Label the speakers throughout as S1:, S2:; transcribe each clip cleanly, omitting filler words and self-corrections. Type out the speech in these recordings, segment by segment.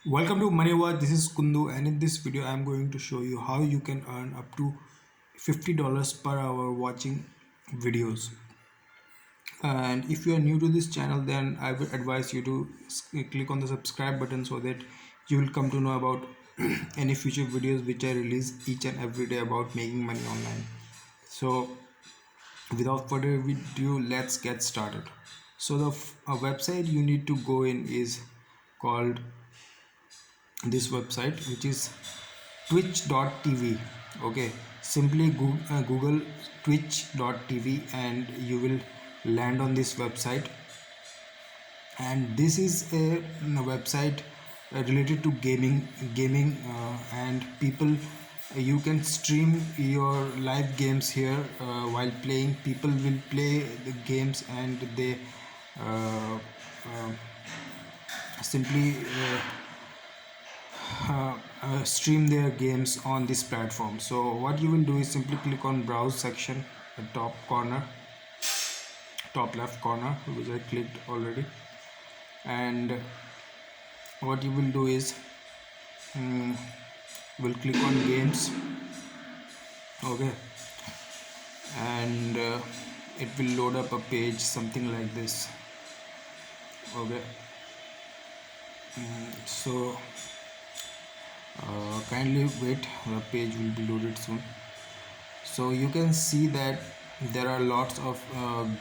S1: Welcome to moneyWatch. This is Kundu, and in this video I am going to show you how you can earn up to $50 per hour watching videos. And if you are new to this channel, then I would advise you to click on the subscribe button so that you will come to know about any future videos which I release each and every day about making money online. So without further ado, let's get started. So the website you need to go in is called this website, which is twitch.tv. Okay, simply google twitch.tv and you will land on this website. And this is a website related to gaming and people, you can stream your live games here. While playing, people will play the games and they uh, uh, simply stream their games on this platform. So what you will do is simply click on browse section at top left corner, which I clicked already. And what you will do is we'll click on games. Okay, and it will load up a page something like this. Okay, so kindly wait, the page will be loaded soon. So you can see that there are lots of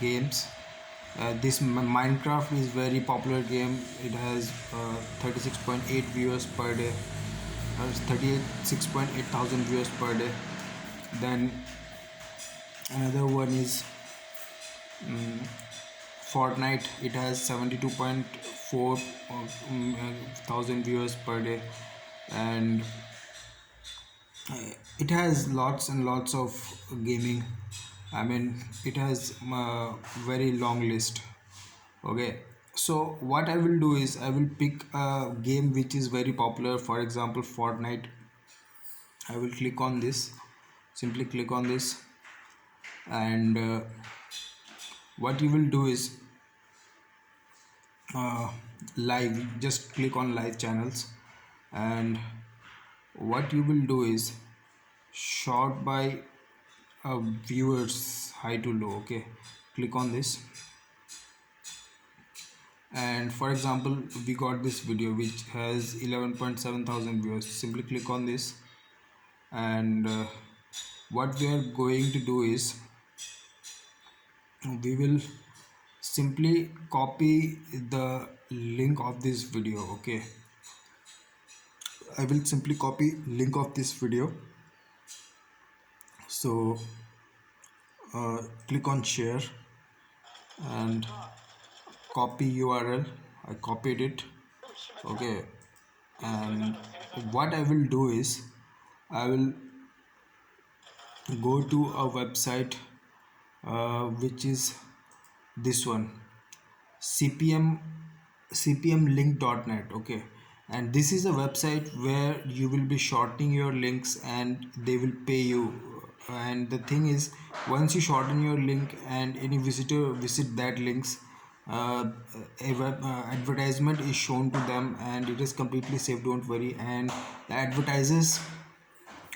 S1: games. This Minecraft is very popular game. It has 36.8 viewers per day, 36.8 thousand viewers per day. Then another one is Fortnite. It has 72.4 thousand viewers per day. And it has lots and lots of gaming. I mean, it has a very long list. Okay, so what I will do is I will pick a game which is very popular, for example Fortnite. I will click on this, simply click on this. And what you will do is live, just click on live channels. And what you will do is short by viewers high to low. Okay, click on this. And for example, we got this video which has 11.7 thousand viewers. Simply click on this. And what we are going to do is we will simply copy the link of this video. Okay, I will simply copy link of this video. So click on share and copy URL. I copied it. Okay, and what I will do is I will go to a website which is this one, cpm cpmlink.net. Okay, and this is a website where you will be shortening your links and they will pay you. And the thing is, once you shorten your link and any visitor visit that links, a advertisement is shown to them and it is completely safe, don't worry. And the advertisers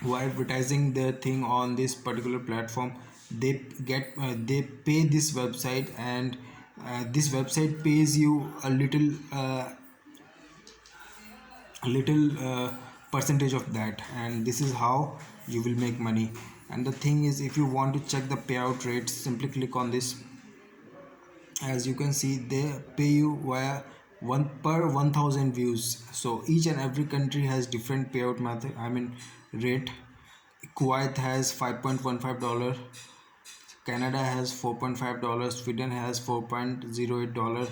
S1: who are advertising their thing on this particular platform, they get they pay this website. And this website pays you a little percentage of that, and this is how you will make money. And the thing is, if you want to check the payout rates, simply click on this. As you can see, they pay you via 1 per 1000 views. So each and every country has different payout method, I mean rate. Kuwait has $5.15, Canada has $4.5, Sweden has $4.08,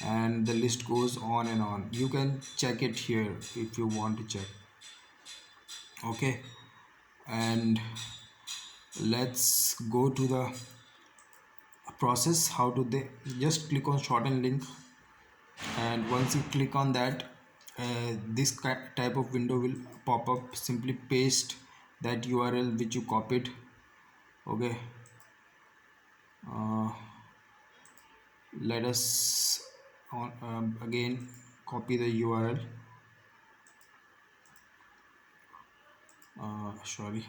S1: and the list goes on and on. You can check it here if you want to check. Okay, and let's go to the process. How do they? Just click on shorten link, and once you click on that, this type of window will pop up. Simply paste that URL which you copied. Okay, let us again copy the URL. sorry,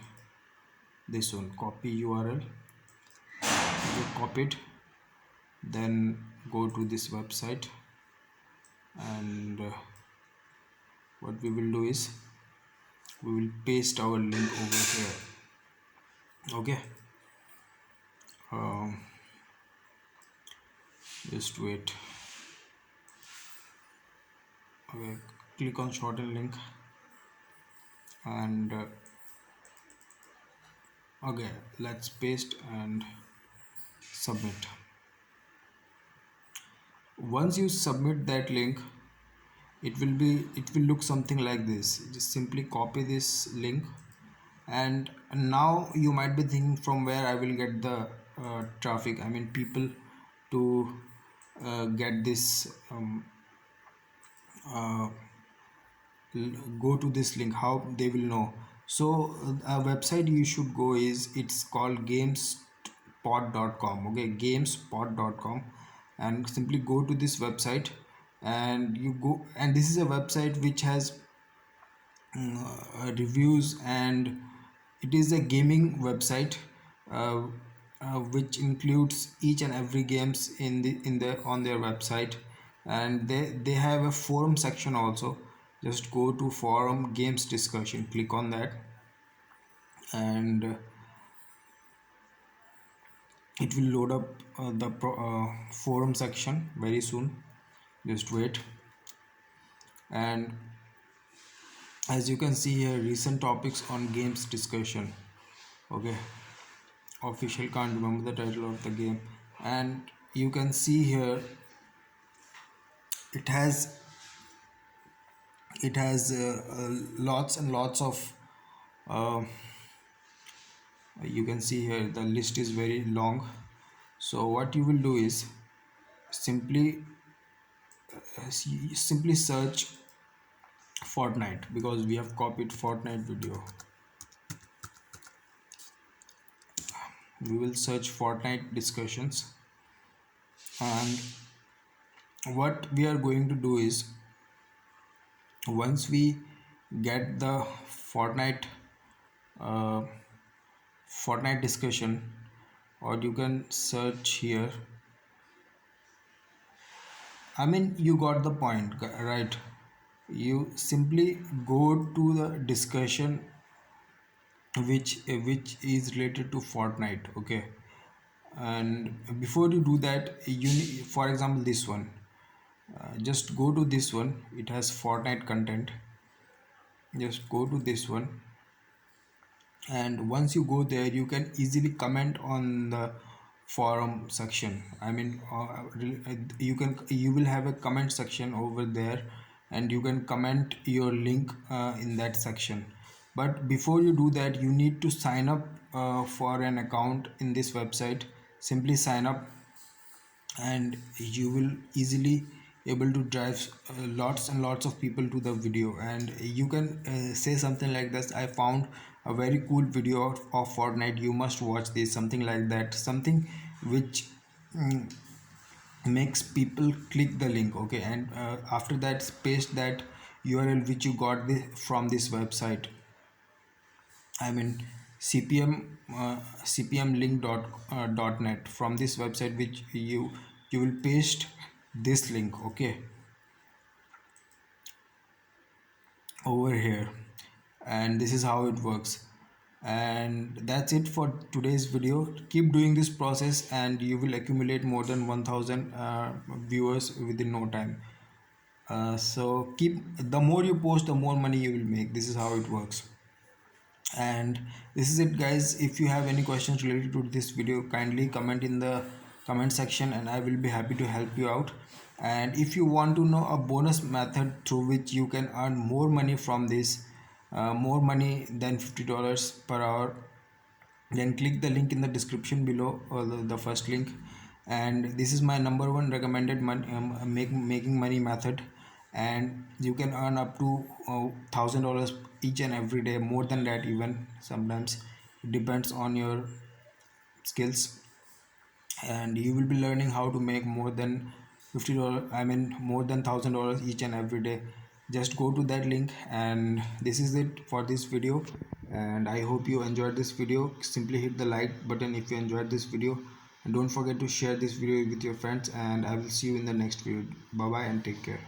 S1: this one, copy URL. You copy it, then go to this website, and what we will do is we will paste our link over here. Okay, um, just wait. Okay, click on shorten link, and okay, let's paste and submit. Once you submit that link, it will look something like this. Just simply copy this link, and now you might be thinking, from where I will get the traffic, I mean people, to get this uh, go to this link, how they will know. So a website you should go is, it's called gamespot.com. okay, gamespot.com, and simply go to this website, and you go, and this is a website which has reviews, and it is a gaming website, uh, which includes each and every games in the on their website. And they have a forum section also. Just go to forum games discussion, click on that, and it will load up the forum section very soon. Just wait. And as you can see here, recent topics on games discussion. Okay, official, can't remember the title of the game. And you can see here, it has lots and lots of uh, you can see here the list is very long. So what you will do is simply simply search Fortnite, because we have copied Fortnite video. We will search Fortnite discussions, and what we are going to do is, once we get the uh, Fortnite discussion, or you can search here, I mean you got the point, right? You simply go to the discussion which is related to Fortnite. Okay, and before you do that, you need, for example, this one, just go to this one, it has Fortnite content. Just go to this one, and once you go there, you can easily comment on the forum section. I mean you will have a comment section over there, and you can comment your link in that section. But before you do that, you need to sign up for an account in this website. Simply sign up, and you will easily able to drive lots and lots of people to the video. And you can say something like this: I found a very cool video of Fortnite, you must watch this, something like that, something which mm, makes people click the link. Okay, and after that, paste that URL which you got from this website. I mean CPM CPM dot net, from this website, which you will paste this link. Okay, over here, and this is how it works. And that's it for today's video. Keep doing this process, and you will accumulate more than 1000 viewers within no time. So keep, the more you post, the more money you will make. This is how it works. And this is it, guys. If you have any questions related to this video, kindly comment in the comment section, and I will be happy to help you out. And if you want to know a bonus method through which you can earn more money from this, more money than $50 per hour, then click the link in the description below, or the first link. And this is my number one recommended making money method, and you can earn up to $1000 each and every day, more than that even sometimes. It depends on your skills, and you will be learning how to make more than $50, I mean more than $1000 each and every day. Just go to that link, and this is it for this video. And I hope you enjoyed this video. Simply hit the like button if you enjoyed this video, and don't forget to share this video with your friends, and I will see you in the next video. Bye bye and take care.